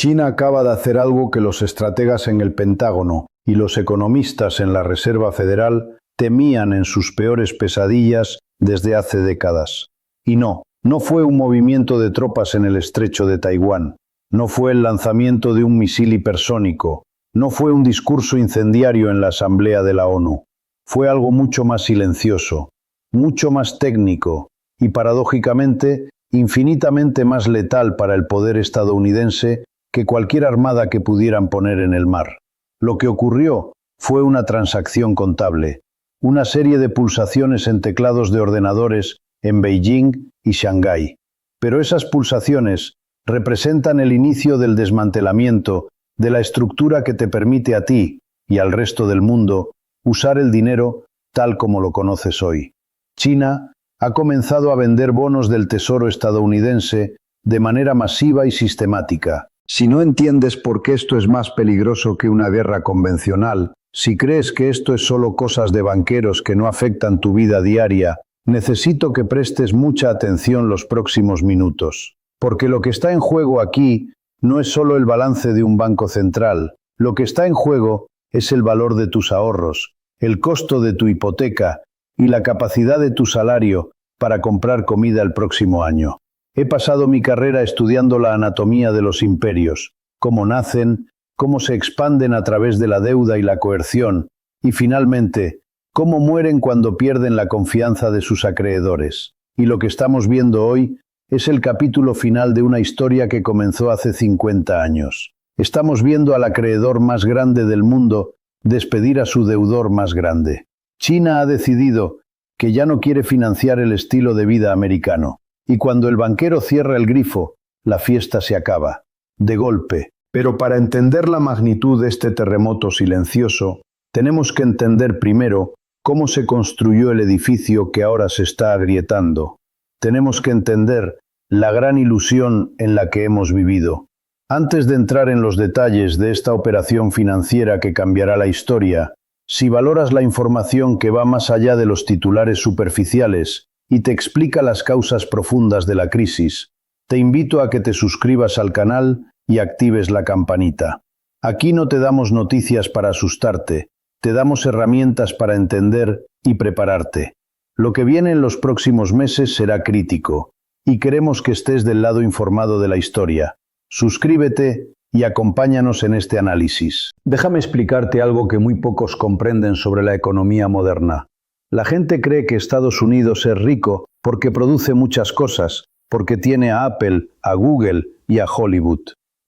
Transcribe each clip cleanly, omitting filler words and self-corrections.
China acaba de hacer algo que los estrategas en el Pentágono y los economistas en la Reserva Federal temían en sus peores pesadillas desde hace décadas. Y no fue un movimiento de tropas en el estrecho de Taiwán, no fue el lanzamiento de un misil hipersónico, no fue un discurso incendiario en la Asamblea de la ONU. Fue algo mucho más silencioso, mucho más técnico y, paradójicamente, infinitamente más letal para el poder estadounidense que cualquier armada que pudieran poner en el mar. Lo que ocurrió fue una transacción contable, una serie de pulsaciones en teclados de ordenadores en Beijing y Shanghái. Pero esas pulsaciones representan el inicio del desmantelamiento de la estructura que te permite a ti y al resto del mundo usar el dinero tal como lo conoces hoy. China ha comenzado a vender bonos del Tesoro estadounidense de manera masiva y sistemática. Si no entiendes por qué esto es más peligroso que una guerra convencional, si crees que esto es solo cosas de banqueros que no afectan tu vida diaria, necesito que prestes mucha atención los próximos minutos. Porque lo que está en juego aquí no es solo el balance de un banco central, lo que está en juego es el valor de tus ahorros, el costo de tu hipoteca y la capacidad de tu salario para comprar comida el próximo año. He pasado mi carrera estudiando la anatomía de los imperios, cómo nacen, cómo se expanden a través de la deuda y la coerción, y finalmente, cómo mueren cuando pierden la confianza de sus acreedores. Y lo que estamos viendo hoy es el capítulo final de una historia que comenzó hace 50 años. Estamos viendo al acreedor más grande del mundo despedir a su deudor más grande. China ha decidido que ya no quiere financiar el estilo de vida americano. Y cuando el banquero cierra el grifo, la fiesta se acaba, de golpe. Pero para entender la magnitud de este terremoto silencioso, tenemos que entender primero cómo se construyó el edificio que ahora se está agrietando. Tenemos que entender la gran ilusión en la que hemos vivido. Antes de entrar en los detalles de esta operación financiera que cambiará la historia, si valoras la información que va más allá de los titulares superficiales y te explica las causas profundas de la crisis, te invito a que te suscribas al canal y actives la campanita. Aquí no te damos noticias para asustarte, te damos herramientas para entender y prepararte. Lo que viene en los próximos meses será crítico, y queremos que estés del lado informado de la historia. Suscríbete y acompáñanos en este análisis. Déjame explicarte algo que muy pocos comprenden sobre la economía moderna. La gente cree que Estados Unidos es rico porque produce muchas cosas, porque tiene a Apple, a Google y a Hollywood.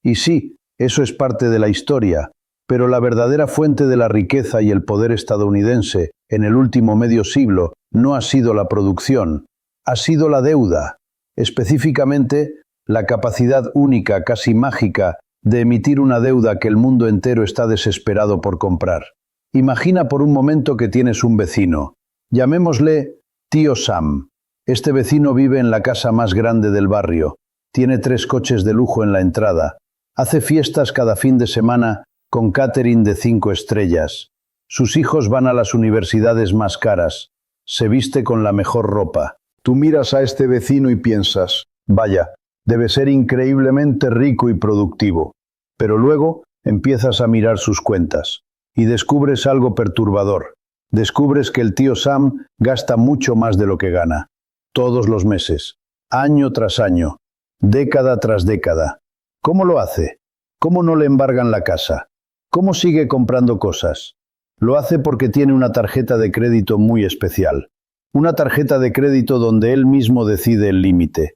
Y sí, eso es parte de la historia, pero la verdadera fuente de la riqueza y el poder estadounidense en el último medio siglo no ha sido la producción, ha sido la deuda, específicamente la capacidad única, casi mágica, de emitir una deuda que el mundo entero está desesperado por comprar. Imagina por un momento que tienes un vecino. Llamémosle Tío Sam. Este vecino vive en la casa más grande del barrio, tiene 3 coches de lujo en la entrada, hace fiestas cada fin de semana con catering de 5 estrellas. Sus hijos van a las universidades más caras, se viste con la mejor ropa. Tú miras a este vecino y piensas, vaya, debe ser increíblemente rico y productivo. Pero luego empiezas a mirar sus cuentas y descubres algo perturbador. Descubres que el tío Sam gasta mucho más de lo que gana. Todos los meses, año tras año, década tras década. ¿Cómo lo hace? ¿Cómo no le embargan la casa? ¿Cómo sigue comprando cosas? Lo hace porque tiene una tarjeta de crédito muy especial. Una tarjeta de crédito donde él mismo decide el límite.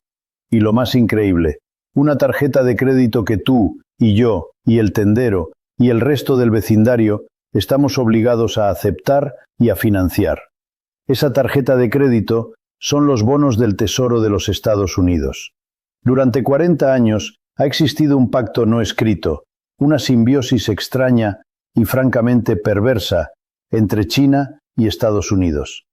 Y lo más increíble, una tarjeta de crédito que tú, y yo, y el tendero, y el resto del vecindario estamos obligados a aceptar y a financiar. Esa tarjeta de crédito son los bonos del Tesoro de los Estados Unidos. Durante 40 años ha existido un pacto no escrito, una simbiosis extraña y francamente perversa entre China y Estados Unidos.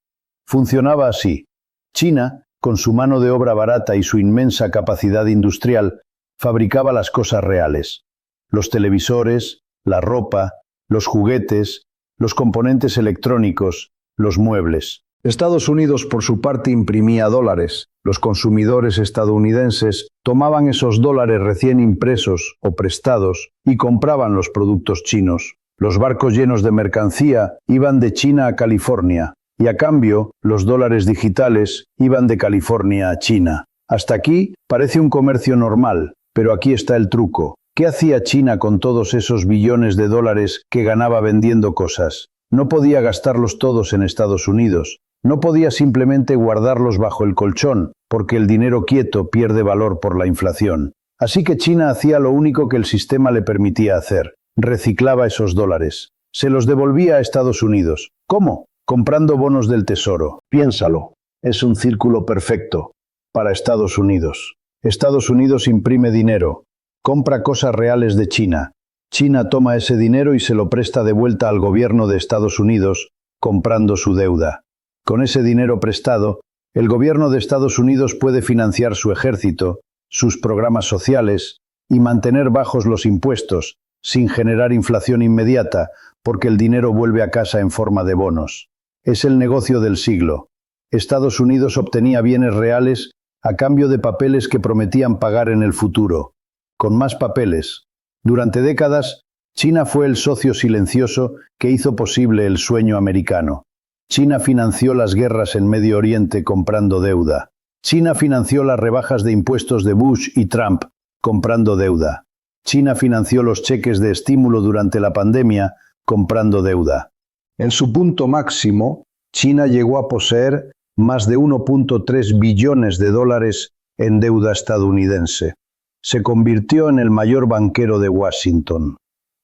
Funcionaba así. China, con su mano de obra barata y su inmensa capacidad industrial, fabricaba las cosas reales. Los televisores, la ropa, los juguetes, los componentes electrónicos, los muebles. Estados Unidos, por su parte, imprimía dólares. Los consumidores estadounidenses tomaban esos dólares recién impresos o prestados y compraban los productos chinos. Los barcos llenos de mercancía iban de China a California y a cambio los dólares digitales iban de California a China. Hasta aquí parece un comercio normal, pero aquí está el truco. ¿Qué hacía China con todos esos billones de dólares que ganaba vendiendo cosas? No podía gastarlos todos en Estados Unidos. No podía simplemente guardarlos bajo el colchón, porque el dinero quieto pierde valor por la inflación. Así que China hacía lo único que el sistema le permitía hacer: reciclaba esos dólares. Se los devolvía a Estados Unidos. ¿Cómo? Comprando bonos del Tesoro. Piénsalo. Es un círculo perfecto para Estados Unidos. Estados Unidos imprime dinero, compra cosas reales de China. China toma ese dinero y se lo presta de vuelta al gobierno de Estados Unidos, comprando su deuda. Con ese dinero prestado, el gobierno de Estados Unidos puede financiar su ejército, sus programas sociales y mantener bajos los impuestos, sin generar inflación inmediata, porque el dinero vuelve a casa en forma de bonos. Es el negocio del siglo. Estados Unidos obtenía bienes reales a cambio de papeles que prometían pagar en el futuro. Con más papeles. Durante décadas, China fue el socio silencioso que hizo posible el sueño americano. China financió las guerras en Medio Oriente comprando deuda. China financió las rebajas de impuestos de Bush y Trump comprando deuda. China financió los cheques de estímulo durante la pandemia comprando deuda. En su punto máximo, China llegó a poseer más de 1.3 billones de dólares en deuda estadounidense. Se convirtió en el mayor banquero de Washington.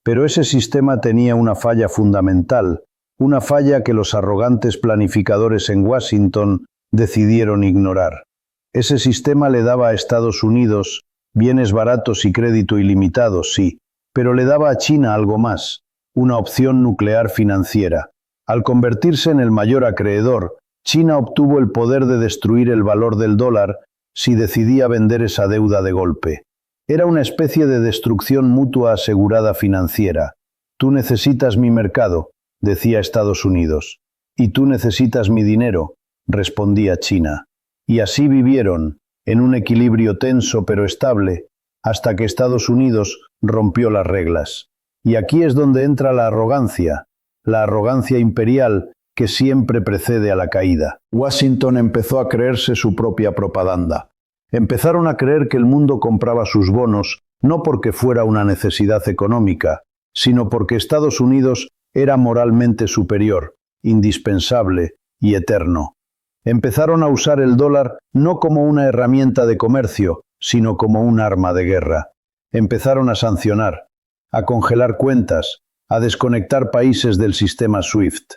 Pero ese sistema tenía una falla fundamental, una falla que los arrogantes planificadores en Washington decidieron ignorar. Ese sistema le daba a Estados Unidos bienes baratos y crédito ilimitado, sí, pero le daba a China algo más, una opción nuclear financiera. Al convertirse en el mayor acreedor, China obtuvo el poder de destruir el valor del dólar si decidía vender esa deuda de golpe. Era una especie de destrucción mutua asegurada financiera. Tú necesitas mi mercado, decía Estados Unidos. Y tú necesitas mi dinero, respondía China. Y así vivieron, en un equilibrio tenso pero estable, hasta que Estados Unidos rompió las reglas. Y aquí es donde entra la arrogancia imperial que siempre precede a la caída. Washington empezó a creerse su propia propaganda. Empezaron a creer que el mundo compraba sus bonos no porque fuera una necesidad económica, sino porque Estados Unidos era moralmente superior, indispensable y eterno. Empezaron a usar el dólar no como una herramienta de comercio, sino como un arma de guerra. Empezaron a sancionar, a congelar cuentas, a desconectar países del sistema SWIFT.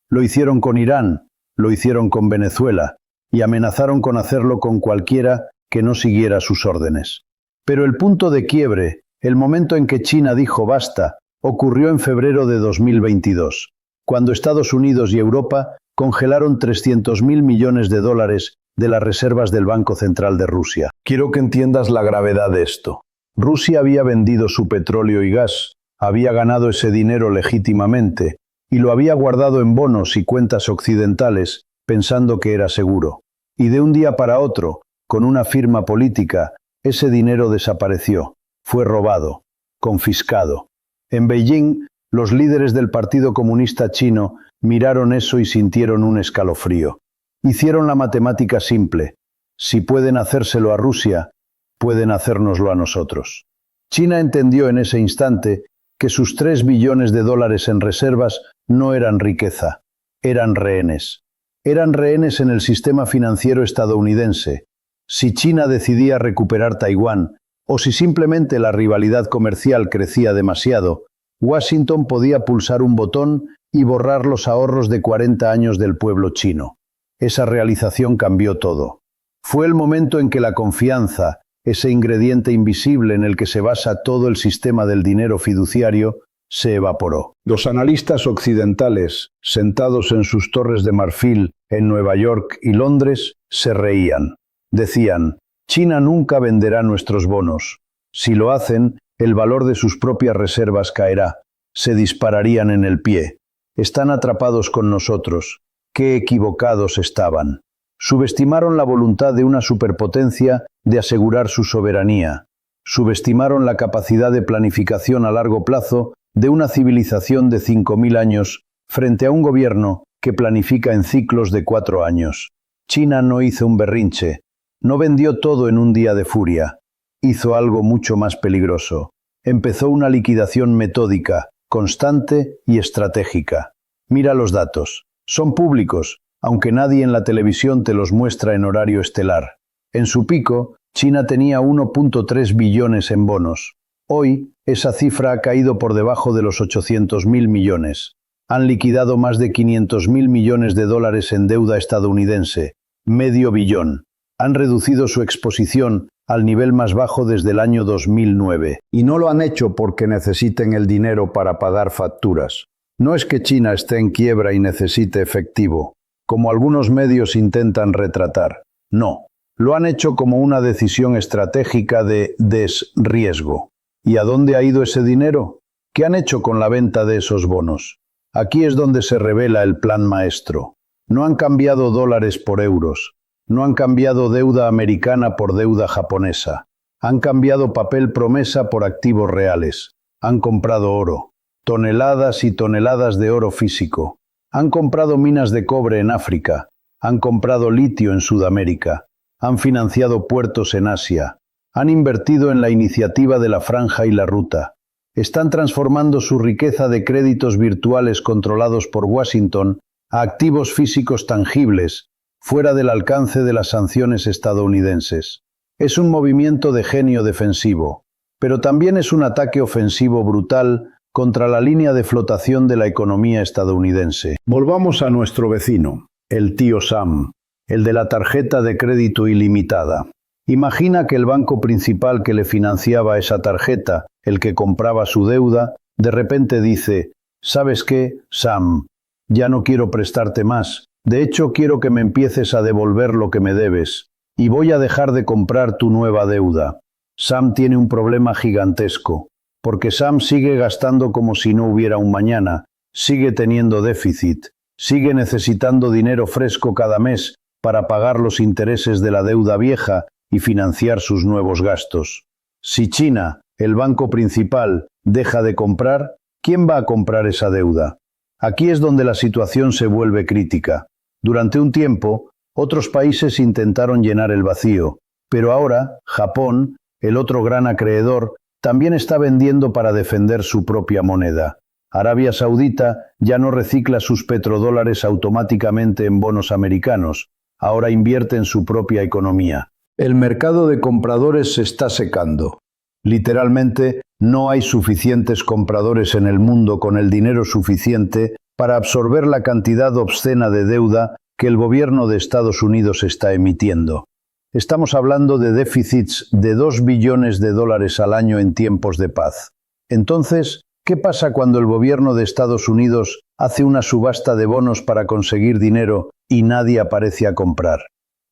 Lo hicieron con Irán, lo hicieron con Venezuela, y amenazaron con hacerlo con cualquiera que no siguiera sus órdenes. Pero el punto de quiebre, el momento en que China dijo basta, ocurrió en febrero de 2022, cuando Estados Unidos y Europa congelaron 300.000 millones de dólares de las reservas del Banco Central de Rusia. Quiero que entiendas la gravedad de esto. Rusia había vendido su petróleo y gas, había ganado ese dinero legítimamente, y lo había guardado en bonos y cuentas occidentales, pensando que era seguro. Y de un día para otro, con una firma política, ese dinero desapareció, fue robado, confiscado. En Beijing, los líderes del Partido Comunista Chino miraron eso y sintieron un escalofrío. Hicieron la matemática simple. Si pueden hacérselo a Rusia, pueden hacérnoslo a nosotros. China entendió en ese instante que sus 3 billones de dólares en reservas no eran riqueza, eran rehenes. Eran rehenes en el sistema financiero estadounidense. Si China decidía recuperar Taiwán, o si simplemente la rivalidad comercial crecía demasiado, Washington podía pulsar un botón y borrar los ahorros de 40 años del pueblo chino. Esa realización cambió todo. Fue el momento en que la confianza, ese ingrediente invisible en el que se basa todo el sistema del dinero fiduciario, se evaporó. Los analistas occidentales, sentados en sus torres de marfil en Nueva York y Londres, se reían. Decían: China nunca venderá nuestros bonos. Si lo hacen, el valor de sus propias reservas caerá. Se dispararían en el pie. Están atrapados con nosotros. Qué equivocados estaban. Subestimaron la voluntad de una superpotencia de asegurar su soberanía. Subestimaron la capacidad de planificación a largo plazo de una civilización de 5.000 años frente a un gobierno que planifica en ciclos de 4 años. China no hizo un berrinche, no vendió todo en un día de furia. Hizo algo mucho más peligroso. Empezó una liquidación metódica, constante y estratégica. Mira los datos. Son públicos, aunque nadie en la televisión te los muestra en horario estelar. En su pico, China tenía 1.3 billones en bonos. Hoy, esa cifra ha caído por debajo de los 800.000 millones. Han liquidado más de 500.000 millones de dólares en deuda estadounidense, medio billón. Han reducido su exposición al nivel más bajo desde el año 2009. Y no lo han hecho porque necesiten el dinero para pagar facturas. No es que China esté en quiebra y necesite efectivo, como algunos medios intentan retratar. No, lo han hecho como una decisión estratégica de desriesgo. ¿Y a dónde ha ido ese dinero? ¿Qué han hecho con la venta de esos bonos? Aquí es donde se revela el plan maestro. No han cambiado dólares por euros. No han cambiado deuda americana por deuda japonesa. Han cambiado papel promesa por activos reales. Han comprado oro. Toneladas y toneladas de oro físico. Han comprado minas de cobre en África. Han comprado litio en Sudamérica. Han financiado puertos en Asia. Han invertido en la iniciativa de la Franja y la Ruta. Están transformando su riqueza de créditos virtuales controlados por Washington a activos físicos tangibles, fuera del alcance de las sanciones estadounidenses. Es un movimiento de genio defensivo, pero también es un ataque ofensivo brutal contra la línea de flotación de la economía estadounidense. Volvamos a nuestro vecino, el tío Sam, el de la tarjeta de crédito ilimitada. Imagina que el banco principal que le financiaba esa tarjeta, el que compraba su deuda, de repente dice: ¿sabes qué, Sam? Ya no quiero prestarte más. De hecho, quiero que me empieces a devolver lo que me debes, y voy a dejar de comprar tu nueva deuda. Sam tiene un problema gigantesco, porque Sam sigue gastando como si no hubiera un mañana, sigue teniendo déficit, sigue necesitando dinero fresco cada mes para pagar los intereses de la deuda vieja y financiar sus nuevos gastos. Si China, el banco principal, deja de comprar, ¿quién va a comprar esa deuda? Aquí es donde la situación se vuelve crítica. Durante un tiempo, otros países intentaron llenar el vacío, pero ahora Japón, el otro gran acreedor, también está vendiendo para defender su propia moneda. Arabia Saudita ya no recicla sus petrodólares automáticamente en bonos americanos, ahora invierte en su propia economía. El mercado de compradores se está secando. Literalmente, no hay suficientes compradores en el mundo con el dinero suficiente para absorber la cantidad obscena de deuda que el gobierno de Estados Unidos está emitiendo. Estamos hablando de déficits de 2 billones de dólares al año en tiempos de paz. Entonces, ¿qué pasa cuando el gobierno de Estados Unidos hace una subasta de bonos para conseguir dinero y nadie aparece a comprar?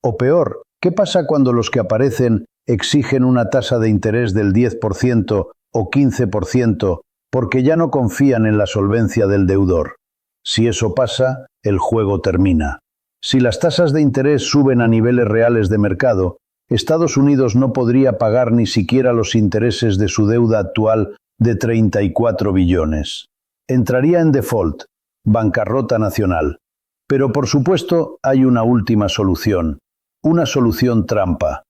O peor, ¿qué pasa cuando los que aparecen exigen una tasa de interés del 10% o 15% porque ya no confían en la solvencia del deudor? Si eso pasa, el juego termina. Si las tasas de interés suben a niveles reales de mercado, Estados Unidos no podría pagar ni siquiera los intereses de su deuda actual de 34 billones. Entraría en default, bancarrota nacional. Pero por supuesto hay una última solución, una solución trampa,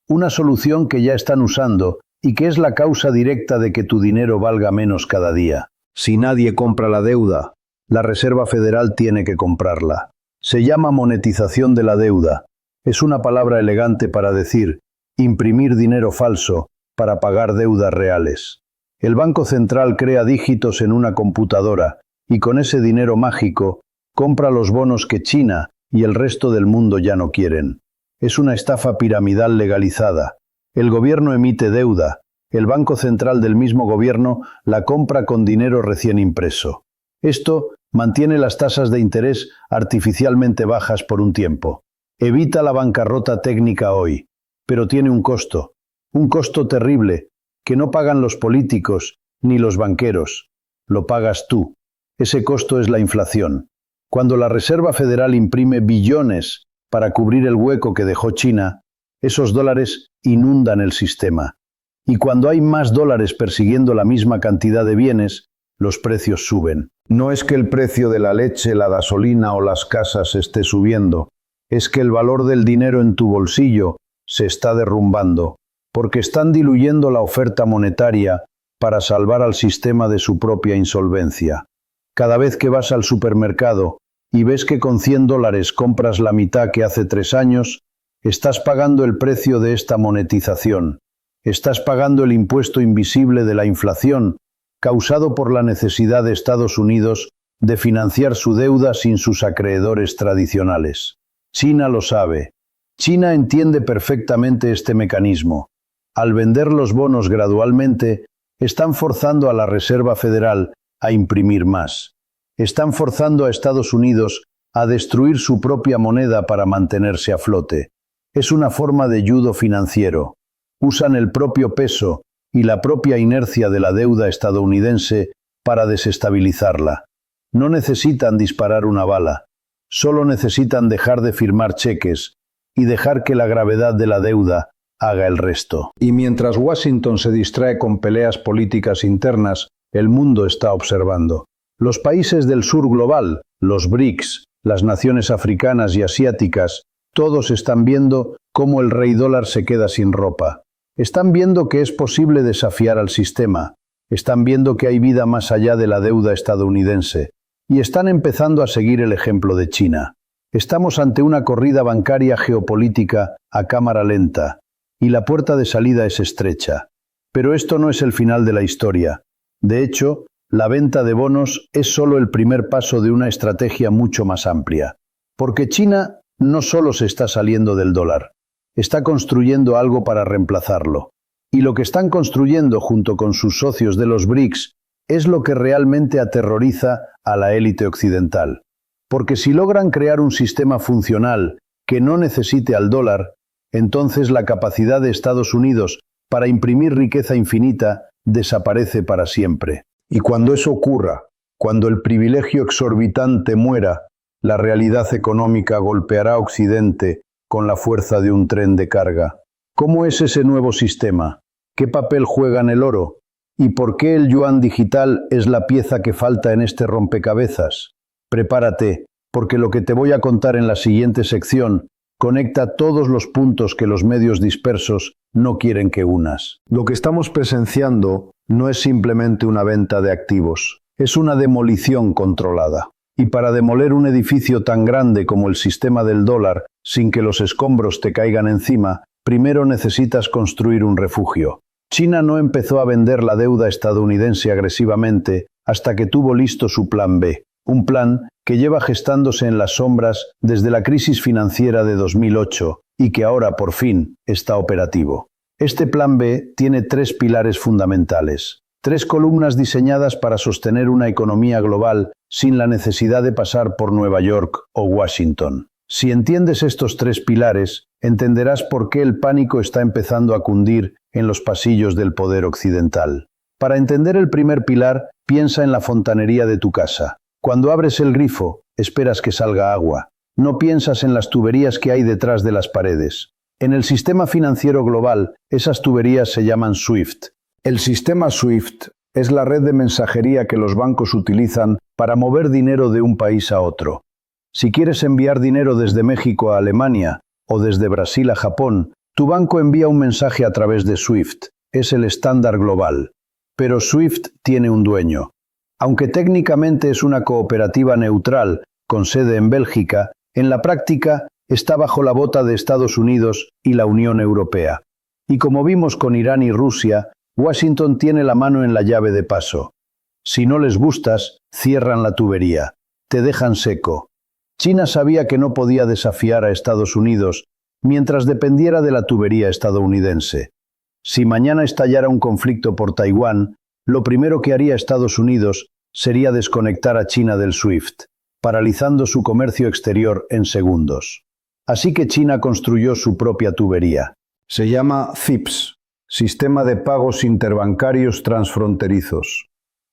una solución que ya están usando y que es la causa directa de que tu dinero valga menos cada día. Si nadie compra la deuda, la Reserva Federal tiene que comprarla. Se llama monetización de la deuda. Es una palabra elegante para decir imprimir dinero falso para pagar deudas reales. El Banco Central crea dígitos en una computadora y con ese dinero mágico compra los bonos que China y el resto del mundo ya no quieren. Es una estafa piramidal legalizada. El gobierno emite deuda. El Banco Central del mismo gobierno la compra con dinero recién impreso. Esto mantiene las tasas de interés artificialmente bajas por un tiempo. Evita la bancarrota técnica hoy, pero tiene un costo terrible, que no pagan los políticos ni los banqueros. Lo pagas tú. Ese costo es la inflación. Cuando la Reserva Federal imprime billones para cubrir el hueco que dejó China, esos dólares inundan el sistema. Y cuando hay más dólares persiguiendo la misma cantidad de bienes, los precios suben. No es que el precio de la leche, la gasolina o las casas esté subiendo, es que el valor del dinero en tu bolsillo se está derrumbando, porque están diluyendo la oferta monetaria para salvar al sistema de su propia insolvencia. Cada vez que vas al supermercado y ves que con 100 dólares compras la mitad que hace 3 años, estás pagando el precio de esta monetización. Estás pagando el impuesto invisible de la inflación, causado por la necesidad de Estados Unidos de financiar su deuda sin sus acreedores tradicionales. China lo sabe. China entiende perfectamente este mecanismo. Al vender los bonos gradualmente, están forzando a la Reserva Federal a imprimir más. Están forzando a Estados Unidos a destruir su propia moneda para mantenerse a flote. Es una forma de judo financiero. Usan el propio peso y la propia inercia de la deuda estadounidense para desestabilizarla. No necesitan disparar una bala, solo necesitan dejar de firmar cheques y dejar que la gravedad de la deuda haga el resto. Y mientras Washington se distrae con peleas políticas internas, el mundo está observando. Los países del sur global, los BRICS, las naciones africanas y asiáticas, todos están viendo cómo el rey dólar se queda sin ropa. Están viendo que es posible desafiar al sistema. Están viendo que hay vida más allá de la deuda estadounidense. Y están empezando a seguir el ejemplo de China. Estamos ante una corrida bancaria geopolítica a cámara lenta, y la puerta de salida es estrecha. Pero esto no es el final de la historia. De hecho, la venta de bonos es solo el primer paso de una estrategia mucho más amplia. Porque China no solo se está saliendo del dólar, está construyendo algo para reemplazarlo. Y lo que están construyendo junto con sus socios de los BRICS es lo que realmente aterroriza a la élite occidental. Porque si logran crear un sistema funcional que no necesite al dólar, entonces la capacidad de Estados Unidos para imprimir riqueza infinita desaparece para siempre. Y cuando eso ocurra, cuando el privilegio exorbitante muera, la realidad económica golpeará a Occidente con la fuerza de un tren de carga. ¿Cómo es ese nuevo sistema? ¿Qué papel juega en el oro? ¿Y por qué el yuan digital es la pieza que falta en este rompecabezas? Prepárate, porque lo que te voy a contar en la siguiente sección conecta todos los puntos que los medios dispersos no quieren que unas. Lo que estamos presenciando no es simplemente una venta de activos, es una demolición controlada. Y para demoler un edificio tan grande como el sistema del dólar, sin que los escombros te caigan encima, primero necesitas construir un refugio. China no empezó a vender la deuda estadounidense agresivamente hasta que tuvo listo su plan B, un plan que lleva gestándose en las sombras desde la crisis financiera de 2008 y que ahora por fin está operativo. Este plan B tiene 3 pilares fundamentales, 3 columnas diseñadas para sostener una economía global sin la necesidad de pasar por Nueva York o Washington. Si entiendes estos 3 pilares, entenderás por qué el pánico está empezando a cundir en los pasillos del poder occidental. Para entender el primer pilar, piensa en la fontanería de tu casa. Cuando abres el grifo, esperas que salga agua. No piensas en las tuberías que hay detrás de las paredes. En el sistema financiero global, esas tuberías se llaman SWIFT. El sistema SWIFT es la red de mensajería que los bancos utilizan para mover dinero de un país a otro. Si quieres enviar dinero desde México a Alemania o desde Brasil a Japón, tu banco envía un mensaje a través de SWIFT. Es el estándar global. Pero SWIFT tiene un dueño. Aunque técnicamente es una cooperativa neutral, con sede en Bélgica, en la práctica está bajo la bota de Estados Unidos y la Unión Europea. Y como vimos con Irán y Rusia, Washington tiene la mano en la llave de paso. Si no les gustas, cierran la tubería. Te dejan seco. China sabía que no podía desafiar a Estados Unidos mientras dependiera de la tubería estadounidense. Si mañana estallara un conflicto por Taiwán, lo primero que haría Estados Unidos sería desconectar a China del SWIFT, paralizando su comercio exterior en segundos. Así que China construyó su propia tubería. Se llama CIPS, Sistema de Pagos Interbancarios Transfronterizos.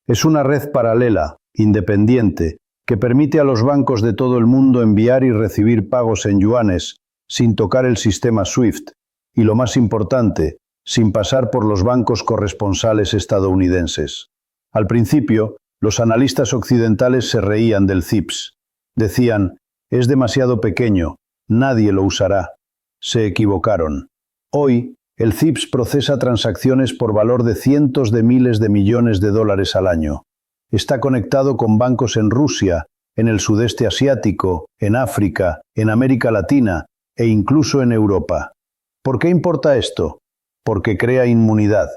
Es una red paralela, independiente, que permite a los bancos de todo el mundo enviar y recibir pagos en yuanes sin tocar el sistema SWIFT y, lo más importante, sin pasar por los bancos corresponsales estadounidenses. Al principio, los analistas occidentales se reían del CIPS. Decían, es demasiado pequeño, nadie lo usará. Se equivocaron. Hoy, el CIPS procesa transacciones por valor de cientos de miles de millones de dólares al año. Está conectado con bancos en Rusia, en el sudeste asiático, en África, en América Latina e incluso en Europa. ¿Por qué importa esto? Porque crea inmunidad.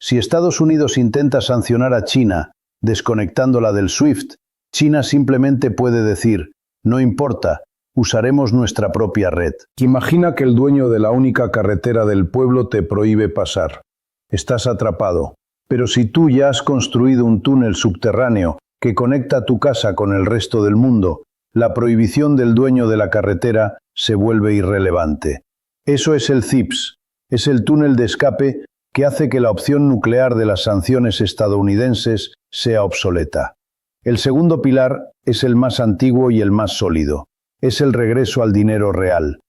Si Estados Unidos intenta sancionar a China, desconectándola del SWIFT, China simplemente puede decir, no importa, usaremos nuestra propia red. Imagina que el dueño de la única carretera del pueblo te prohíbe pasar. Estás atrapado. Pero si tú ya has construido un túnel subterráneo que conecta tu casa con el resto del mundo, la prohibición del dueño de la carretera se vuelve irrelevante. Eso es el CIPS. Es el túnel de escape que hace que la opción nuclear de las sanciones estadounidenses sea obsoleta. El segundo pilar es el más antiguo y el más sólido. Es el regreso al dinero real.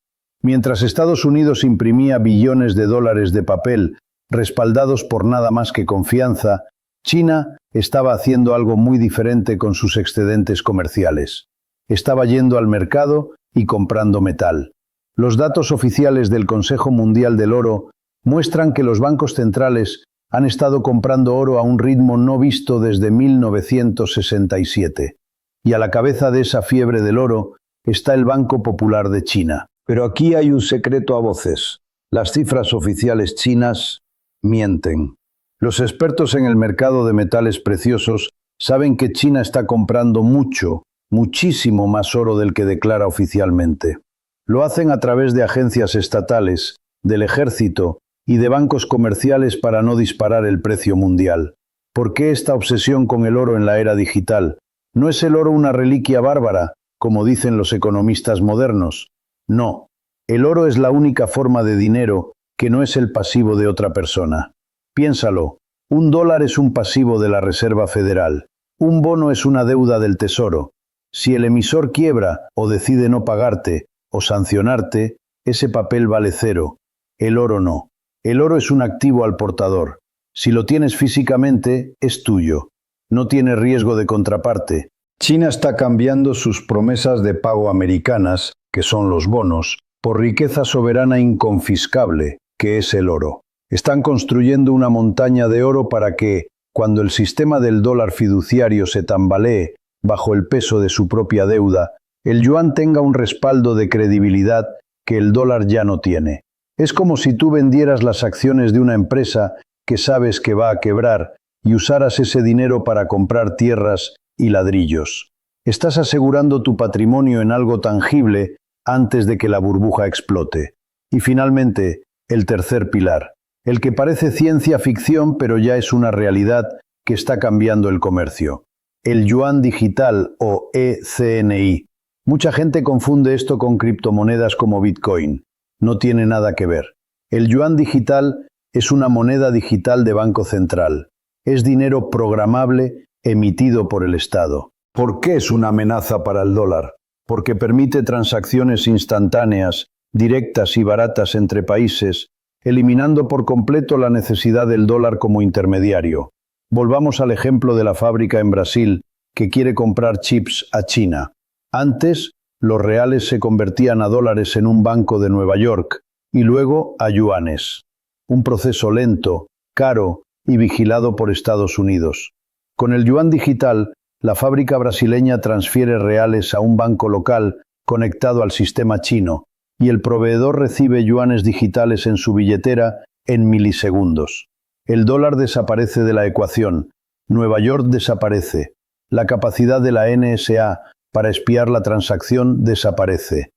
Mientras Estados Unidos imprimía billones de dólares de papel, respaldados por nada más que confianza, China estaba haciendo algo muy diferente con sus excedentes comerciales. Estaba yendo al mercado y comprando metal. Los datos oficiales del Consejo Mundial del Oro muestran que los bancos centrales han estado comprando oro a un ritmo no visto desde 1967. Y a la cabeza de esa fiebre del oro está el Banco Popular de China. Pero aquí hay un secreto a voces. Las cifras oficiales chinas mienten. Los expertos en el mercado de metales preciosos saben que China está comprando muchísimo más oro del que declara oficialmente. Lo hacen a través de agencias estatales, del ejército y de bancos comerciales para no disparar el precio mundial. ¿Por qué esta obsesión con el oro en la era digital? ¿No es el oro una reliquia bárbara, como dicen los economistas modernos? No, el oro es la única forma de dinero que no es el pasivo de otra persona. Piénsalo, un dólar es un pasivo de la Reserva Federal, un bono es una deuda del Tesoro. Si el emisor quiebra o decide no pagarte o sancionarte, ese papel vale cero. El oro no. El oro es un activo al portador. Si lo tienes físicamente, es tuyo. No tiene riesgo de contraparte. China está cambiando sus promesas de pago americanas, que son los bonos, por riqueza soberana inconfiscable, que es el oro. Están construyendo una montaña de oro para que, cuando el sistema del dólar fiduciario se tambalee bajo el peso de su propia deuda, el yuan tenga un respaldo de credibilidad que el dólar ya no tiene. Es como si tú vendieras las acciones de una empresa que sabes que va a quebrar y usaras ese dinero para comprar tierras y ladrillos. Estás asegurando tu patrimonio en algo tangible antes de que la burbuja explote. Y finalmente, el tercer pilar, el que parece ciencia ficción pero ya es una realidad que está cambiando el comercio. El yuan digital o ECNI. Mucha gente confunde esto con criptomonedas como Bitcoin. No tiene nada que ver. El yuan digital es una moneda digital de Banco Central. Es dinero programable emitido por el Estado. ¿Por qué es una amenaza para el dólar? Porque permite transacciones instantáneas, directas y baratas entre países, eliminando por completo la necesidad del dólar como intermediario. Volvamos al ejemplo de la fábrica en Brasil que quiere comprar chips a China. Antes, los reales se convertían a dólares en un banco de Nueva York y luego a yuanes. Un proceso lento, caro y vigilado por Estados Unidos. Con el yuan digital, la fábrica brasileña transfiere reales a un banco local conectado al sistema chino y el proveedor recibe yuanes digitales en su billetera en milisegundos. El dólar desaparece de la ecuación. Nueva York desaparece. La capacidad de la NSA para espiar la transacción desaparece.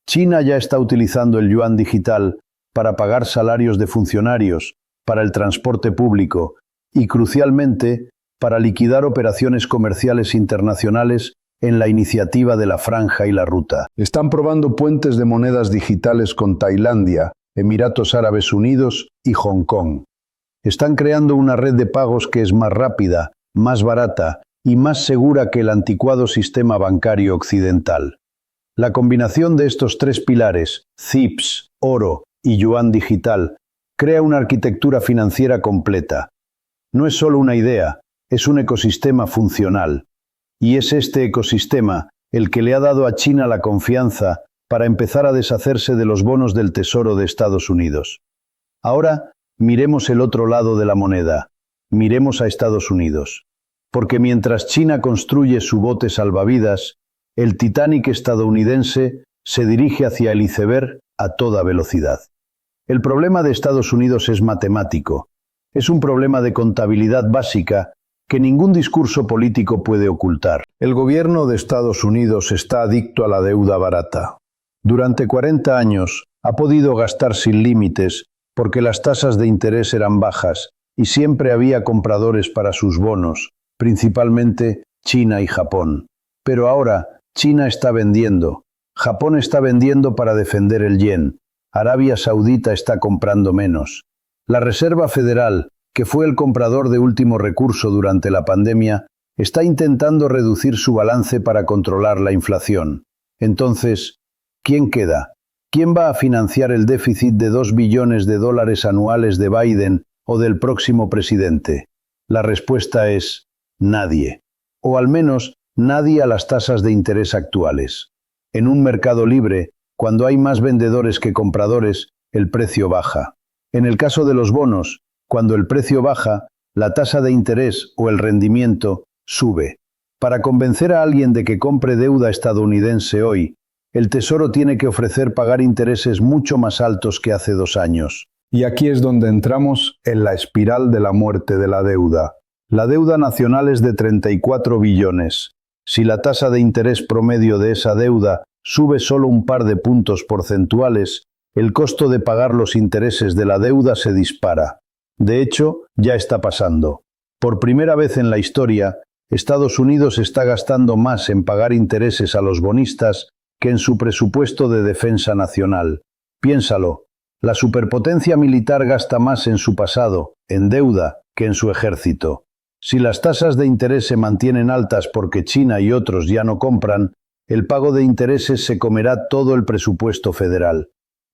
China ya está utilizando el yuan digital para pagar salarios de funcionarios, para el transporte público y, crucialmente, para liquidar operaciones comerciales internacionales en la iniciativa de la Franja y la Ruta. Están probando puentes de monedas digitales con Tailandia, Emiratos Árabes Unidos y Hong Kong. Están creando una red de pagos que es más rápida, más barata y más segura que el anticuado sistema bancario occidental. La combinación de estos tres pilares, CIPS, oro y yuan digital, crea una arquitectura financiera completa. No es solo una idea, es un ecosistema funcional. Y es este ecosistema el que le ha dado a China la confianza para empezar a deshacerse de los bonos del Tesoro de Estados Unidos. Ahora, miremos el otro lado de la moneda. Miremos a Estados Unidos. Porque mientras China construye su bote salvavidas, el Titanic estadounidense se dirige hacia el iceberg a toda velocidad. El problema de Estados Unidos es matemático. Es un problema de contabilidad básica que ningún discurso político puede ocultar. El gobierno de Estados Unidos está adicto a la deuda barata. Durante 40 años ha podido gastar sin límites porque las tasas de interés eran bajas y siempre había compradores para sus bonos, principalmente China y Japón. Pero ahora China está vendiendo, Japón está vendiendo para defender el yen, Arabia Saudita está comprando menos. La Reserva Federal, que fue el comprador de último recurso durante la pandemia, está intentando reducir su balance para controlar la inflación. Entonces, ¿quién queda? ¿Quién va a financiar el déficit de 2 billones de dólares anuales de Biden o del próximo presidente? La respuesta es nadie. O al menos nadie a las tasas de interés actuales. En un mercado libre, cuando hay más vendedores que compradores, el precio baja. En el caso de los bonos, cuando el precio baja, la tasa de interés o el rendimiento sube. Para convencer a alguien de que compre deuda estadounidense hoy, el Tesoro tiene que ofrecer pagar intereses mucho más altos que hace 2 años. Y aquí es donde entramos en la espiral de la muerte de la deuda. La deuda nacional es de 34 billones. Si la tasa de interés promedio de esa deuda sube solo un par de puntos porcentuales, el costo de pagar los intereses de la deuda se dispara. De hecho, ya está pasando. Por primera vez en la historia, Estados Unidos está gastando más en pagar intereses a los bonistas que en su presupuesto de defensa nacional. Piénsalo, la superpotencia militar gasta más en su pasado, en deuda, que en su ejército. Si las tasas de interés se mantienen altas porque China y otros ya no compran, el pago de intereses se comerá todo el presupuesto federal.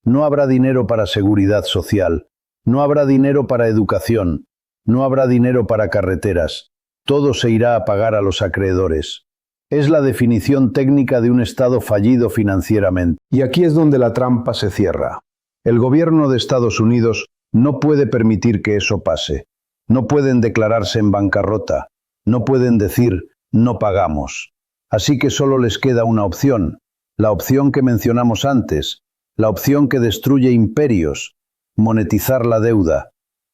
No habrá dinero para seguridad social, no habrá dinero para educación, no habrá dinero para carreteras. Todo se irá a pagar a los acreedores. Es la definición técnica de un Estado fallido financieramente. Y aquí es donde la trampa se cierra. El gobierno de Estados Unidos no puede permitir que eso pase. No pueden declararse en bancarrota. No pueden decir, no pagamos. Así que solo les queda una opción. La opción que mencionamos antes. La opción que destruye imperios. Monetizar la deuda.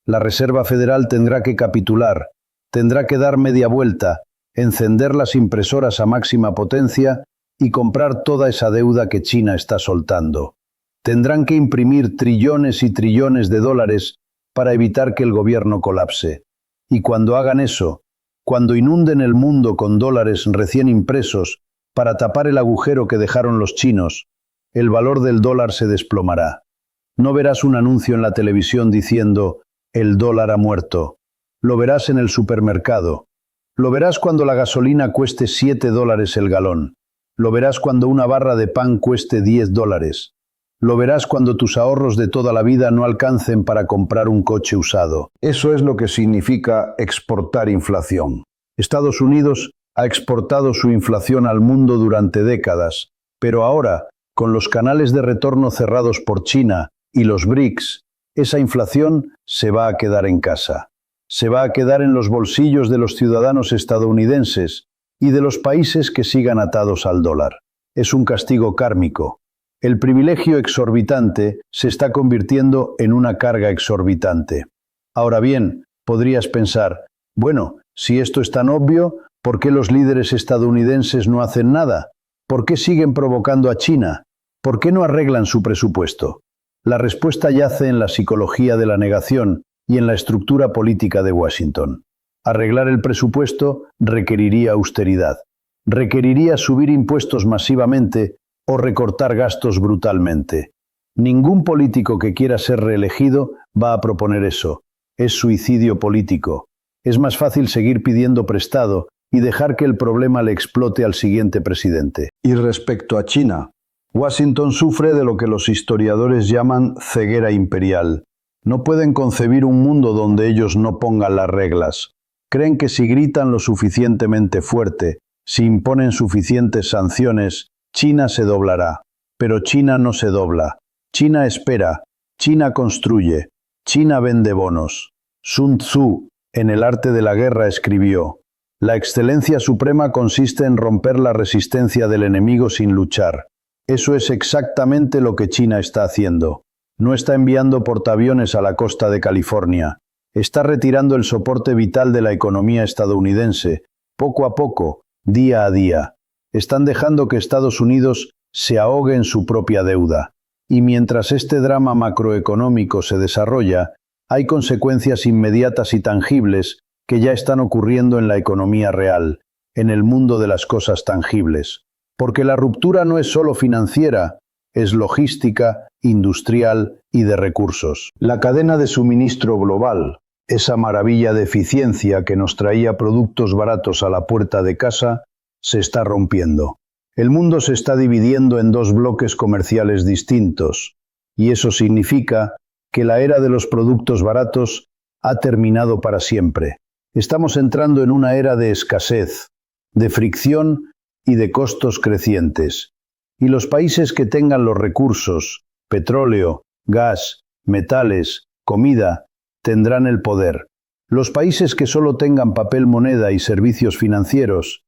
La Reserva Federal tendrá que capitular. Tendrá que dar media vuelta, encender las impresoras a máxima potencia y comprar toda esa deuda que China está soltando. Tendrán que imprimir trillones y trillones de dólares para evitar que el gobierno colapse. Y cuando hagan eso, cuando inunden el mundo con dólares recién impresos para tapar el agujero que dejaron los chinos, el valor del dólar se desplomará. No verás un anuncio en la televisión diciendo, el dólar ha muerto. Lo verás en el supermercado. Lo verás cuando la gasolina cueste $7 el galón. Lo verás cuando una barra de pan cueste $10. Lo verás cuando tus ahorros de toda la vida no alcancen para comprar un coche usado. Eso es lo que significa exportar inflación. Estados Unidos ha exportado su inflación al mundo durante décadas, pero ahora, con los canales de retorno cerrados por China y los BRICS, esa inflación se va a quedar en casa. Se va a quedar en los bolsillos de los ciudadanos estadounidenses y de los países que sigan atados al dólar. Es un castigo kármico. El privilegio exorbitante se está convirtiendo en una carga exorbitante. Ahora bien, podrías pensar, bueno, si esto es tan obvio, ¿por qué los líderes estadounidenses no hacen nada? ¿Por qué siguen provocando a China? ¿Por qué no arreglan su presupuesto? La respuesta yace en la psicología de la negación y en la estructura política de Washington. Arreglar el presupuesto requeriría austeridad. Requeriría subir impuestos masivamente o recortar gastos brutalmente. Ningún político que quiera ser reelegido va a proponer eso. Es suicidio político. Es más fácil seguir pidiendo prestado y dejar que el problema le explote al siguiente presidente. Y respecto a China, Washington sufre de lo que los historiadores llaman ceguera imperial. No pueden concebir un mundo donde ellos no pongan las reglas. Creen que si gritan lo suficientemente fuerte, si imponen suficientes sanciones, China se doblará. Pero China no se dobla. China espera. China construye. China vende bonos. Sun Tzu, en El arte de la guerra, escribió: la excelencia suprema consiste en romper la resistencia del enemigo sin luchar. Eso es exactamente lo que China está haciendo. No está enviando portaaviones a la costa de California. Está retirando el soporte vital de la economía estadounidense, poco a poco, día a día. Están dejando que Estados Unidos se ahogue en su propia deuda. Y mientras este drama macroeconómico se desarrolla, hay consecuencias inmediatas y tangibles que ya están ocurriendo en la economía real, en el mundo de las cosas tangibles. Porque la ruptura no es solo financiera, es logística, industrial y de recursos. La cadena de suministro global, esa maravilla de eficiencia que nos traía productos baratos a la puerta de casa, se está rompiendo. El mundo se está dividiendo en dos bloques comerciales distintos, y eso significa que la era de los productos baratos ha terminado para siempre. Estamos entrando en una era de escasez, de fricción y de costos crecientes. Y los países que tengan los recursos, petróleo, gas, metales, comida, tendrán el poder. Los países que solo tengan papel moneda y servicios financieros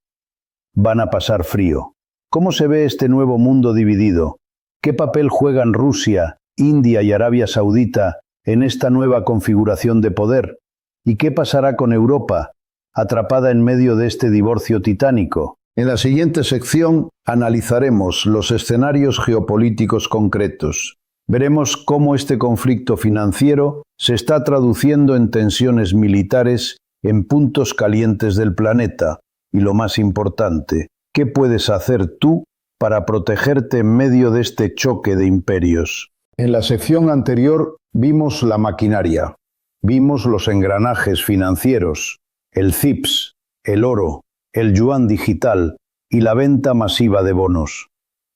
van a pasar frío. ¿Cómo se ve este nuevo mundo dividido? ¿Qué papel juegan Rusia, India y Arabia Saudita en esta nueva configuración de poder? ¿Y qué pasará con Europa, atrapada en medio de este divorcio titánico? En la siguiente sección analizaremos los escenarios geopolíticos concretos. Veremos cómo este conflicto financiero se está traduciendo en tensiones militares en puntos calientes del planeta. Y lo más importante, ¿qué puedes hacer tú para protegerte en medio de este choque de imperios? En la sección anterior vimos la maquinaria, vimos los engranajes financieros, el CIPS, el oro, el yuan digital y la venta masiva de bonos.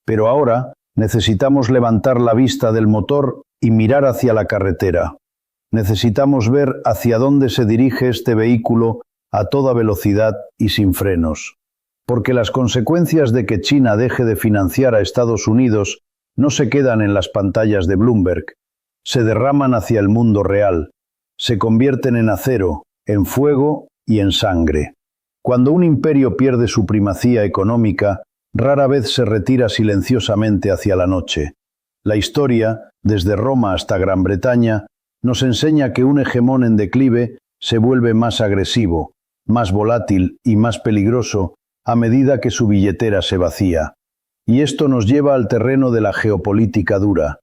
Pero ahora necesitamos levantar la vista del motor y mirar hacia la carretera. Necesitamos ver hacia dónde se dirige este vehículo a toda velocidad y sin frenos. Porque las consecuencias de que China deje de financiar a Estados Unidos no se quedan en las pantallas de Bloomberg, se derraman hacia el mundo real, se convierten en acero, en fuego y en sangre. Cuando un imperio pierde su primacía económica, rara vez se retira silenciosamente hacia la noche. La historia, desde Roma hasta Gran Bretaña, nos enseña que un hegemón en declive se vuelve más agresivo, más volátil y más peligroso a medida que su billetera se vacía. Y esto nos lleva al terreno de la geopolítica dura.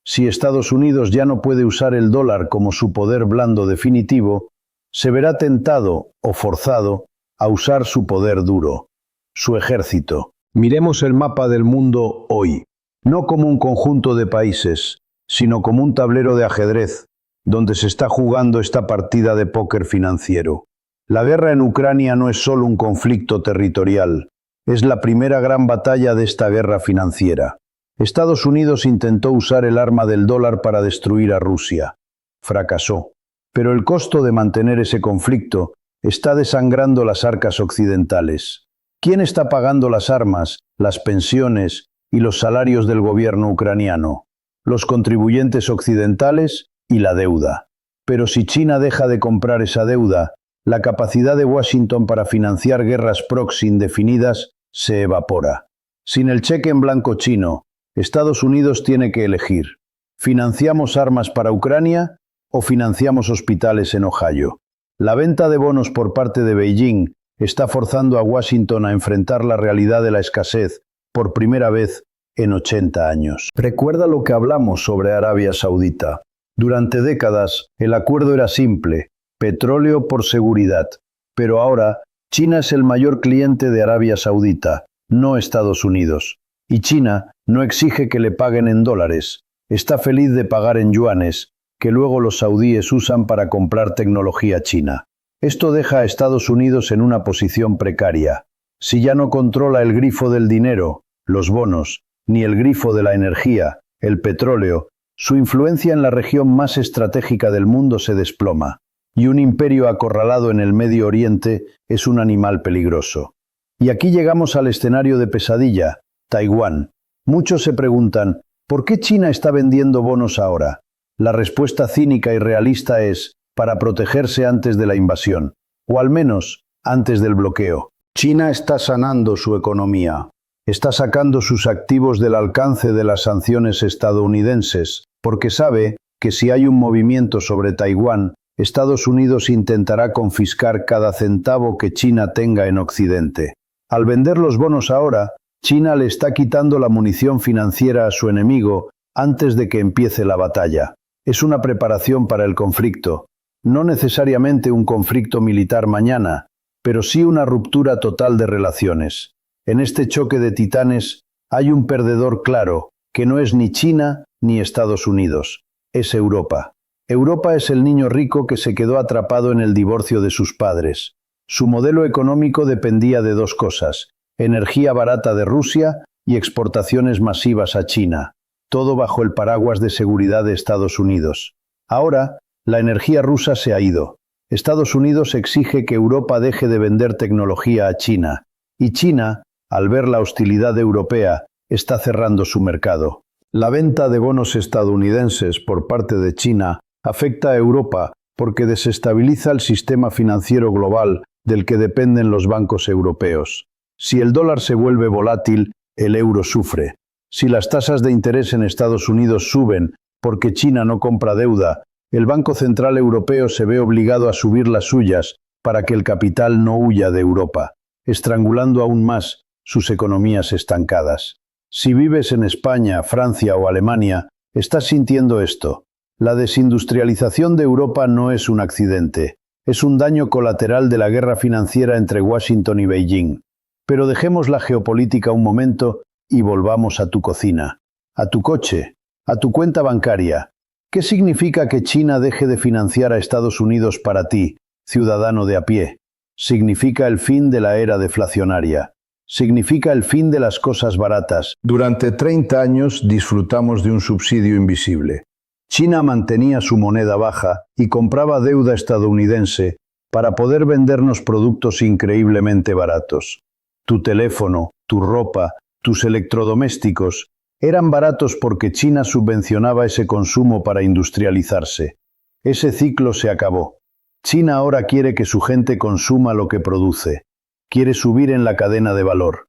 Si Estados Unidos ya no puede usar el dólar como su poder blando definitivo, se verá tentado o forzado a usar su poder duro, su ejército. Miremos el mapa del mundo hoy, no como un conjunto de países, sino como un tablero de ajedrez, donde se está jugando esta partida de póker financiero. La guerra en Ucrania no es solo un conflicto territorial, es la primera gran batalla de esta guerra financiera. Estados Unidos intentó usar el arma del dólar para destruir a Rusia. Fracasó. Pero el costo de mantener ese conflicto está desangrando las arcas occidentales. ¿Quién está pagando las armas, las pensiones y los salarios del gobierno ucraniano? Los contribuyentes occidentales y la deuda. Pero si China deja de comprar esa deuda, la capacidad de Washington para financiar guerras proxy indefinidas se evapora. Sin el cheque en blanco chino, Estados Unidos tiene que elegir: ¿financiamos armas para Ucrania o financiamos hospitales en Ohio? La venta de bonos por parte de Beijing está forzando a Washington a enfrentar la realidad de la escasez por primera vez en 80 años. Recuerda lo que hablamos sobre Arabia Saudita. Durante décadas, el acuerdo era simple: petróleo por seguridad. Pero ahora, China es el mayor cliente de Arabia Saudita, no Estados Unidos. Y China no exige que le paguen en dólares. Está feliz de pagar en yuanes, que luego los saudíes usan para comprar tecnología china. Esto deja a Estados Unidos en una posición precaria. Si ya no controla el grifo del dinero, los bonos, ni el grifo de la energía, el petróleo, su influencia en la región más estratégica del mundo se desploma, y un imperio acorralado en el Medio Oriente es un animal peligroso. Y aquí llegamos al escenario de pesadilla, Taiwán. Muchos se preguntan, ¿por qué China está vendiendo bonos ahora? La respuesta cínica y realista es, para protegerse antes de la invasión, o al menos antes del bloqueo. China está sanando su economía. Está sacando sus activos del alcance de las sanciones estadounidenses, porque sabe que si hay un movimiento sobre Taiwán, Estados Unidos intentará confiscar cada centavo que China tenga en Occidente. Al vender los bonos ahora, China le está quitando la munición financiera a su enemigo antes de que empiece la batalla. Es una preparación para el conflicto. No necesariamente un conflicto militar mañana, pero sí una ruptura total de relaciones. En este choque de titanes hay un perdedor claro, que no es ni China ni Estados Unidos, es Europa. Europa es el niño rico que se quedó atrapado en el divorcio de sus padres. Su modelo económico dependía de dos cosas: energía barata de Rusia y exportaciones masivas a China, todo bajo el paraguas de seguridad de Estados Unidos. Ahora, la energía rusa se ha ido. Estados Unidos exige que Europa deje de vender tecnología a China, y China, al ver la hostilidad europea, está cerrando su mercado. La venta de bonos estadounidenses por parte de China afecta a Europa porque desestabiliza el sistema financiero global del que dependen los bancos europeos. Si el dólar se vuelve volátil, el euro sufre. Si las tasas de interés en Estados Unidos suben porque China no compra deuda, el Banco Central Europeo se ve obligado a subir las suyas para que el capital no huya de Europa, estrangulando aún más sus economías estancadas. Si vives en España, Francia o Alemania, estás sintiendo esto. La desindustrialización de Europa no es un accidente, es un daño colateral de la guerra financiera entre Washington y Beijing. Pero dejemos la geopolítica un momento y volvamos a tu cocina, a tu coche, a tu cuenta bancaria. ¿Qué significa que China deje de financiar a Estados Unidos para ti, ciudadano de a pie? Significa el fin de la era deflacionaria. Significa el fin de las cosas baratas. Durante 30 años disfrutamos de un subsidio invisible. China mantenía su moneda baja y compraba deuda estadounidense para poder vendernos productos increíblemente baratos. Tu teléfono, tu ropa, tus electrodomésticos eran baratos porque China subvencionaba ese consumo para industrializarse. Ese ciclo se acabó. China ahora quiere que su gente consuma lo que produce. Quiere subir en la cadena de valor.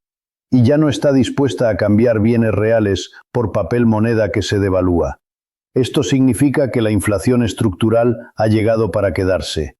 Y ya no está dispuesta a cambiar bienes reales por papel moneda que se devalúa. Esto significa que la inflación estructural ha llegado para quedarse.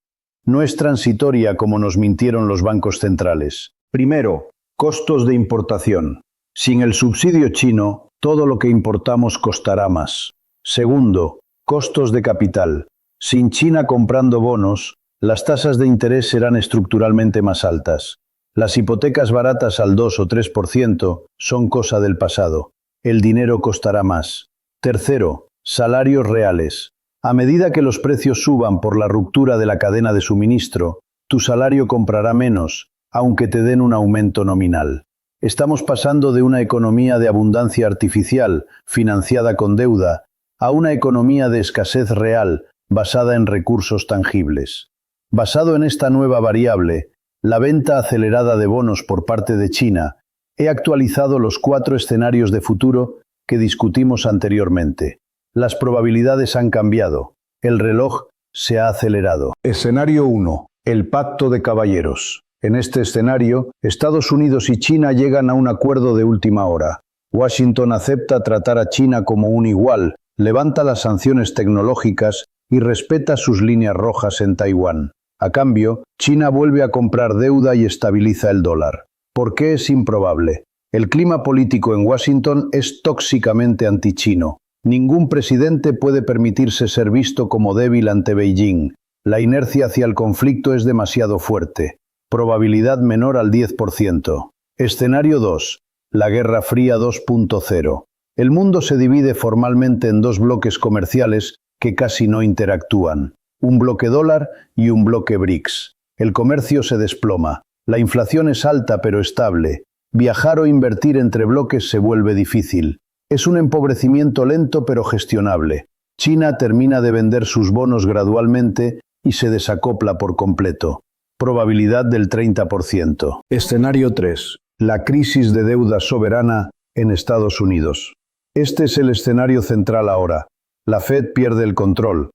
No es transitoria como nos mintieron los bancos centrales. Primero, costos de importación. Sin el subsidio chino, todo lo que importamos costará más. Segundo, costos de capital. Sin China comprando bonos, las tasas de interés serán estructuralmente más altas. Las hipotecas baratas al 2 o 3% son cosa del pasado. El dinero costará más. Tercero, salarios reales. A medida que los precios suban por la ruptura de la cadena de suministro, tu salario comprará menos, aunque te den un aumento nominal. Estamos pasando de una economía de abundancia artificial, financiada con deuda, a una economía de escasez real, basada en recursos tangibles. Basado en esta nueva variable, la venta acelerada de bonos por parte de China, he actualizado los 4 escenarios de futuro que discutimos anteriormente. Las probabilidades han cambiado. El reloj se ha acelerado. Escenario 1. El pacto de caballeros. En este escenario, Estados Unidos y China llegan a un acuerdo de última hora. Washington acepta tratar a China como un igual, levanta las sanciones tecnológicas y respeta sus líneas rojas en Taiwán. A cambio, China vuelve a comprar deuda y estabiliza el dólar. ¿Por qué es improbable? El clima político en Washington es tóxicamente antichino. Ningún presidente puede permitirse ser visto como débil ante Beijing. La inercia hacia el conflicto es demasiado fuerte. Probabilidad menor al 10%. Escenario 2. La Guerra Fría 2.0. El mundo se divide formalmente en 2 bloques comerciales que casi no interactúan. Un bloque dólar y un bloque BRICS. El comercio se desploma. La inflación es alta pero estable. Viajar o invertir entre bloques se vuelve difícil. Es un empobrecimiento lento pero gestionable. China termina de vender sus bonos gradualmente y se desacopla por completo. Probabilidad del 30%. Escenario 3. La crisis de deuda soberana en Estados Unidos. Este es el escenario central ahora. La Fed pierde el control.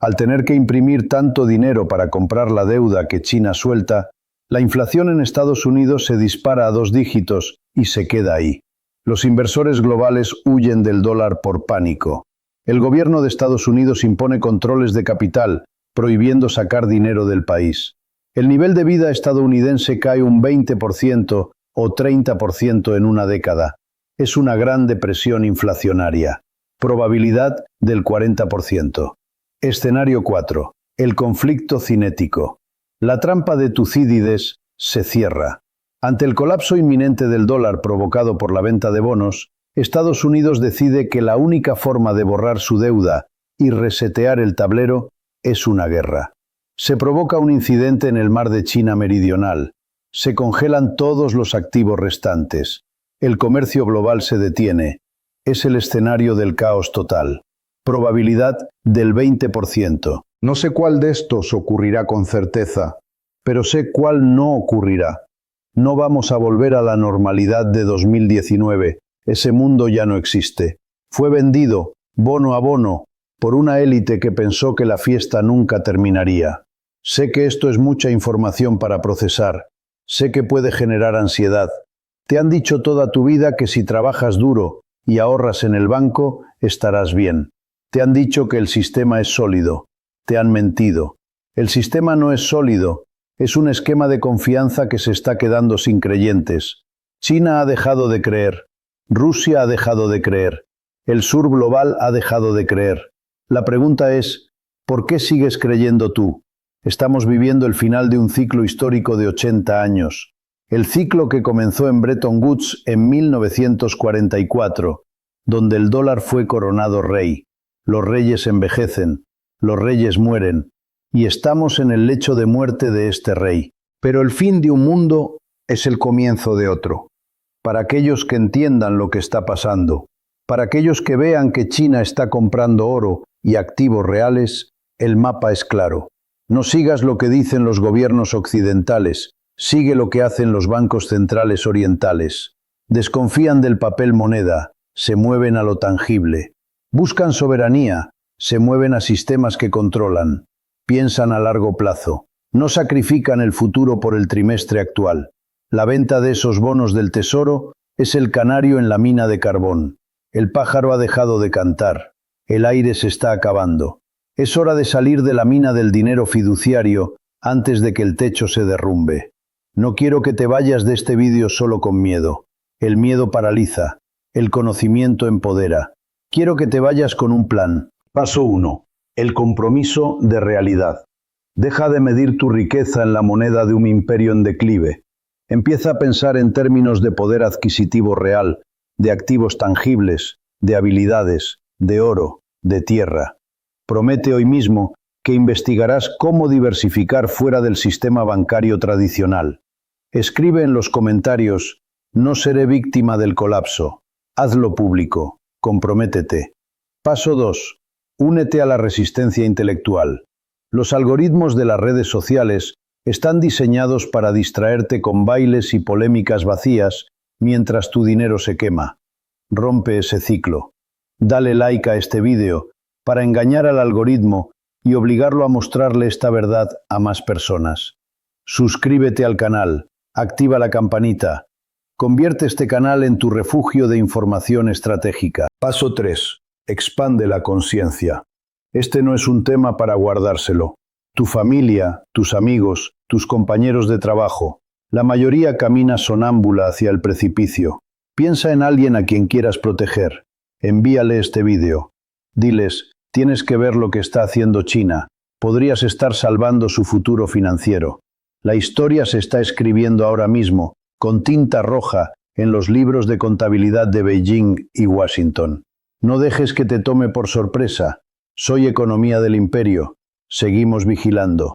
Al tener que imprimir tanto dinero para comprar la deuda que China suelta, la inflación en Estados Unidos se dispara a 2 dígitos y se queda ahí. Los inversores globales huyen del dólar por pánico. El gobierno de Estados Unidos impone controles de capital, prohibiendo sacar dinero del país. El nivel de vida estadounidense cae un 20% o 30% en una década. Es una gran depresión inflacionaria. Probabilidad del 40%. Escenario 4. El conflicto cinético. La trampa de Tucídides se cierra. Ante el colapso inminente del dólar provocado por la venta de bonos, Estados Unidos decide que la única forma de borrar su deuda y resetear el tablero es una guerra. Se provoca un incidente en el mar de China Meridional. Se congelan todos los activos restantes. El comercio global se detiene. Es el escenario del caos total. Probabilidad del 20%. No sé cuál de estos ocurrirá con certeza, pero sé cuál no ocurrirá. No vamos a volver a la normalidad de 2019. Ese mundo ya no existe. Fue vendido, bono a bono, por una élite que pensó que la fiesta nunca terminaría. Sé que esto es mucha información para procesar. Sé que puede generar ansiedad. Te han dicho toda tu vida que si trabajas duro y ahorras en el banco, estarás bien. Te han dicho que el sistema es sólido. Te han mentido. El sistema no es sólido. Es un esquema de confianza que se está quedando sin creyentes. China ha dejado de creer. Rusia ha dejado de creer. El sur global ha dejado de creer. La pregunta es, ¿por qué sigues creyendo tú? Estamos viviendo el final de un ciclo histórico de 80 años. El ciclo que comenzó en Bretton Woods en 1944, donde el dólar fue coronado rey. Los reyes envejecen, los reyes mueren, y estamos en el lecho de muerte de este rey. Pero el fin de un mundo es el comienzo de otro. Para aquellos que entiendan lo que está pasando, para aquellos que vean que China está comprando oro y activos reales, el mapa es claro. No sigas lo que dicen los gobiernos occidentales, sigue lo que hacen los bancos centrales orientales. Desconfían del papel moneda, se mueven a lo tangible. Buscan soberanía, se mueven a sistemas que controlan. Piensan a largo plazo. No sacrifican el futuro por el trimestre actual. La venta de esos bonos del tesoro es el canario en la mina de carbón. El pájaro ha dejado de cantar. El aire se está acabando. Es hora de salir de la mina del dinero fiduciario antes de que el techo se derrumbe. No quiero que te vayas de este vídeo solo con miedo. El miedo paraliza. El conocimiento empodera. Quiero que te vayas con un plan. Paso 1. El compromiso de realidad. Deja de medir tu riqueza en la moneda de un imperio en declive. Empieza a pensar en términos de poder adquisitivo real, de activos tangibles, de habilidades, de oro, de tierra. Promete hoy mismo que investigarás cómo diversificar fuera del sistema bancario tradicional. Escribe en los comentarios, no seré víctima del colapso. Hazlo público. Comprométete. Paso 2. Únete a la resistencia intelectual. Los algoritmos de las redes sociales están diseñados para distraerte con bailes y polémicas vacías mientras tu dinero se quema. Rompe ese ciclo. Dale like a este vídeo para engañar al algoritmo y obligarlo a mostrarle esta verdad a más personas. Suscríbete al canal, activa la campanita. Convierte este canal en tu refugio de información estratégica. Paso 3. Expande la conciencia. Este no es un tema para guardárselo. Tu familia, tus amigos, tus compañeros de trabajo, la mayoría camina sonámbula hacia el precipicio. Piensa en alguien a quien quieras proteger. Envíale este vídeo. Diles, tienes que ver lo que está haciendo China. Podrías estar salvando su futuro financiero. La historia se está escribiendo ahora mismo, con tinta roja, en los libros de contabilidad de Beijing y Washington. No dejes que te tome por sorpresa. Soy Economía del Imperio. Seguimos vigilando.